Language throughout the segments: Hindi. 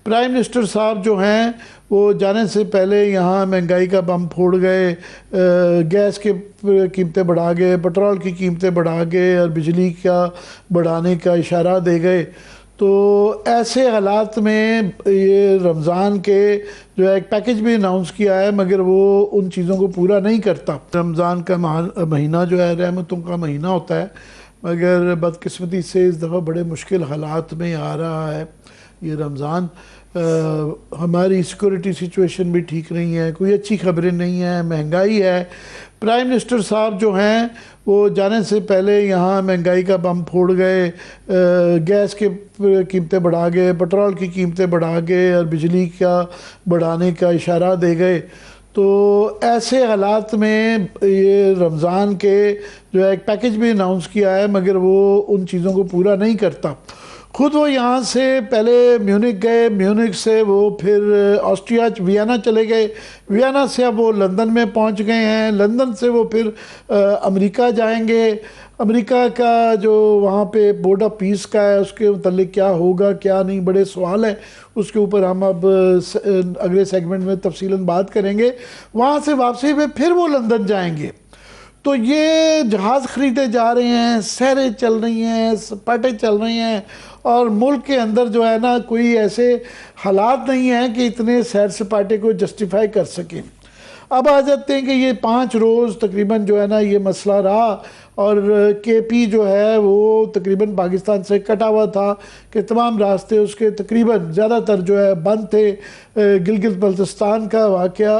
प्राइम मिनिस्टर साहब जो हैं वो जाने से पहले यहाँ महंगाई का बम फोड़ गए, गैस के कीमतें बढ़ा गए, पेट्रोल की कीमतें बढ़ा गए और बिजली का बढ़ाने का इशारा दे गए। तो ऐसे हालात में ये रमज़ान के जो है एक पैकेज भी अनाउंस किया है, मगर वो उन चीज़ों को पूरा नहीं करता। रमज़ान का महीना जो है रहमतों का महीना होता है, मगर बदकिस्मती से इस दफ़ा बड़े मुश्किल हालात में आ रहा है ये रमज़ान। हमारी सिक्योरिटी सिचुएशन भी ठीक नहीं है, कोई अच्छी खबरें नहीं है, महंगाई है। प्राइम मिनिस्टर साहब जो हैं वो जाने से पहले यहाँ महंगाई का बम फोड़ गए, गैस के कीमतें बढ़ा गए, पेट्रोल की कीमतें बढ़ा गए और बिजली का बढ़ाने का इशारा दे गए। तो ऐसे हालात में ये रमज़ान के जो है एक पैकेज भी अनाउंस किया है, मगर वो उन चीज़ों को पूरा नहीं करता। खुद वो यहाँ से पहले म्यूनिक गए, म्यूनिक से वो फिर ऑस्ट्रिया वियना चले गए, वियना से अब वो लंदन में पहुँच गए हैं, लंदन से वो फिर अमेरिका जाएंगे। अमेरिका का जो वहाँ पे बोर्ड ऑफ पीस का है उसके मतलब क्या होगा क्या नहीं, बड़े सवाल हैं। उसके ऊपर हम अब अगले सेगमेंट में तफसीलन बात करेंगे। वहाँ से वापसी पे फिर वो लंदन जाएंगे। तो ये जहाज़ ख़रीदे जा रहे हैं, सैरें चल रही हैं, सपाटे चल रही हैं, और मुल्क के अंदर जो है ना कोई ऐसे हालात नहीं हैं कि इतने सैर सपाटे को जस्टिफाई कर सकें। अब आ जाते हैं कि ये 5 रोज़ तकरीबन जो है ना ये मसला रहा, और केपी जो है वो तकरीबन पाकिस्तान से कटा हुआ था कि तमाम रास्ते उसके तकरीबन ज़्यादातर जो है बंद थे। गिलगित बल्तिस्तान का वाक़या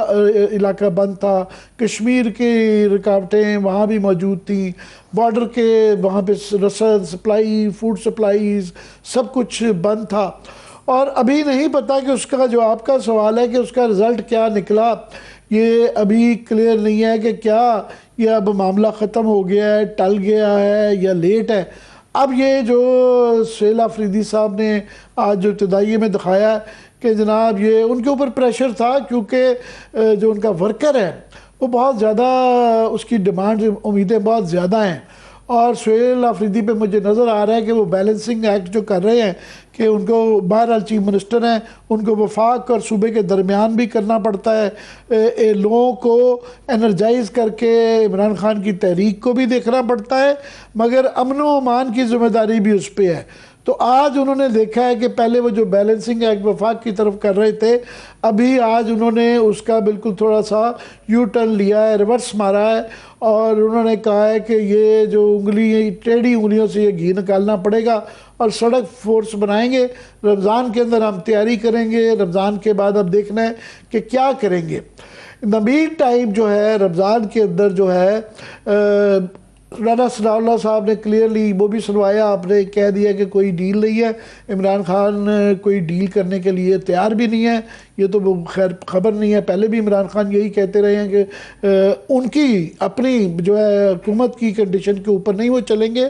इलाका बंद था, कश्मीर की रुकावटें वहाँ भी मौजूद थी, बॉर्डर के वहाँ पे रसद सप्लाई, फूड सप्लाईज़ सब कुछ बंद था। और अभी नहीं पता कि उसका जो आपका सवाल है कि उसका रिज़ल्ट क्या निकला, ये अभी क्लियर नहीं है कि क्या ये अब मामला ख़त्म हो गया है, टल गया है या लेट है। अब ये जो सुहेल आफरीदी साहब ने आज जो इब्तिदाई में दिखाया कि जनाब ये उनके ऊपर प्रेशर था, क्योंकि जो उनका वर्कर है वो बहुत ज़्यादा, उसकी डिमांड उम्मीदें बहुत ज़्यादा हैं। और सुहेल आफरीदी पे मुझे नज़र आ रहा है कि वो बैलेंसिंग एक्ट जो कर रहे हैं कि उनको बहरहाल चीफ मिनिस्टर हैं, उनको वफाक और सूबे के दरमियान भी करना पड़ता है, लोगों को एनर्जाइज करके इमरान खान की तहरीक को भी देखना पड़ता है, मगर अमन व अमान की ज़िम्मेदारी भी उस पर है। तो आज उन्होंने देखा है कि पहले वो जो बैलेंसिंग एक्ट वफाक की तरफ कर रहे थे, अभी आज उन्होंने उसका बिल्कुल थोड़ा सा यू टर्न लिया है, रिवर्स मारा है, और उन्होंने कहा है कि ये जो उंगली टेढ़ी उंगलियों से ये घी निकालना पड़ेगा और सड़क फोर्स बनाएंगे। रमज़ान के अंदर हम तैयारी करेंगे, रमज़ान के बाद अब देखना है कि क्या करेंगे। इन द मीन टाइम जो है रमज़ान के अंदर जो है राना सनाउल्लाह साहब ने क्लियरली वो भी सुनवाया, आपने कह दिया कि कोई डील नहीं है, इमरान खान कोई डील करने के लिए तैयार भी नहीं है। ये तो वो खैर ख़बर नहीं है, पहले भी इमरान खान यही कहते रहे हैं कि उनकी अपनी जो है हुकूमत की कंडीशन के ऊपर नहीं वो चलेंगे,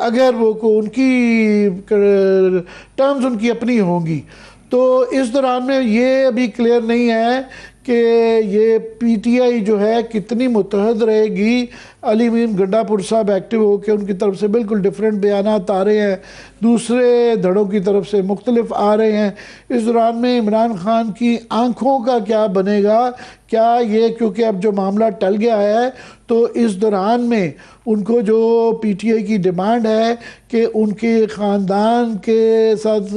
अगर वो को उनकी टर्म्स उनकी अपनी होंगी। तो इस दौरान में ये अभी क्लियर नहीं है कि ये पीटीआई जो है कितनी मुतहद रहेगी। अली मीम गंडापुर साहब एक्टिव होकर उनकी तरफ से बिल्कुल डिफरेंट बयानात आ रहे हैं, दूसरे धड़ों की तरफ से मुख्तलिफ आ रहे हैं। इस दौरान में इमरान खान की आंखों का क्या बनेगा, क्या ये क्योंकि अब जो मामला टल गया है तो इस दौरान में उनको जो पीटीआई की डिमांड है कि उनके ख़ानदान के साथ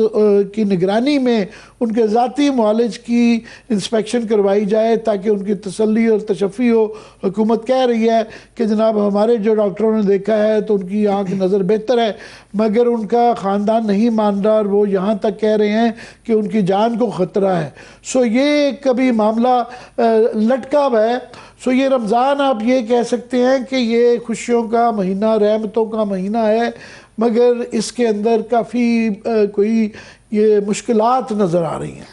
की निगरानी में उनके ज़ाती मुआलिज की इंस्पेक्शन करवाई जाए ताकि उनकी तसल्ली और तशफ़ी हो। हुकूमत कह रही है कि जनाब हमारे जो डॉक्टरों ने देखा है तो उनकी आँख नज़र बेहतर है, मगर उनका ख़ानदान नहीं मान रहा और वो यहाँ तक कह रहे हैं कि उनकी जान को ख़तरा है। सो ये कभी मामला लटका हुआ है। सो ये रमज़ान आप ये कह सकते हैं कि ये खुशियों का महीना, रहमतों का महीना है, मगर इसके अंदर काफ़ी कोई ये मुश्किलात नज़र आ रही हैं।